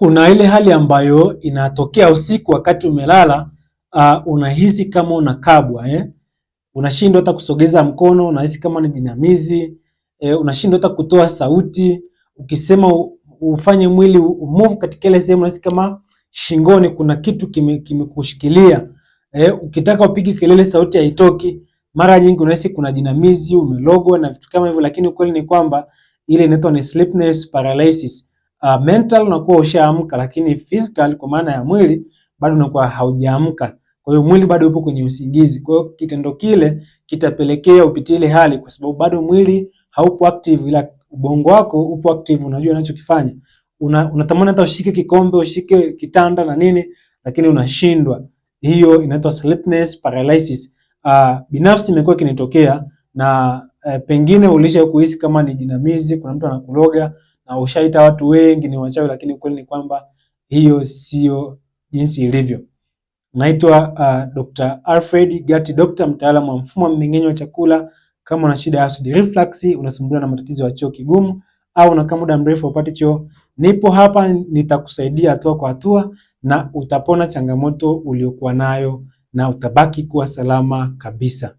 Kuna ile hali ambayo inatokea usiku wakati umelala, unahisi kama unakabwa unashindwa hata kusogeza mkono, unahisi kama ni jinamizi unashindwa hata kutoa sauti. Ukisema ufanye mwili move katika ile sehemu, unahisi kama shingoni kuna kitu kimekushikilia. Ukitaka upige kelele sauti haitoki. Mara nyingi unahisi kuna jinamizi, umelogwa na vitu kama hivyo, lakini ukweli ni kwamba ile inaitwa ni sleepiness paralysis. Mental unakuwa ushaamka, lakini physical kwa maana ya mwili bado unakuwa haujaamka. Kwa hiyo mwili bado upo kwenye usingizi. Kwa hiyo kitendo kile kitapelekea upitie ile hali, kwa sababu bado mwili haupo active, ila ubongo wako upo active, unajua unachokifanya. Unatamani hata ushike kikombe, ushike kitanda na nini, lakini unashindwa. Hiyo inaitwa sleepiness paralysis. Binafsi imekuwa kinitokea na pengine ulisha kuhisi kama ni jinamizi, kuna mtu anakuloga na ushaita watu wengi ni wachawi, lakini ukweli ni kwamba hiyo sio jinsi ilivyo. Naitwa Dr. Alfred Gati Doctor, mtaalamu wa mfumo wa mmeng'enyo wa chakula. Kama una shida ya acid reflux, unasumbuliwa na matatizo ya choo kigumu, au unakaa muda mrefu upate choo, nipo hapa, nitakusaidia hatua kwa hatua na utapona changamoto uliokuwa nayo na utabaki kuwa salama kabisa.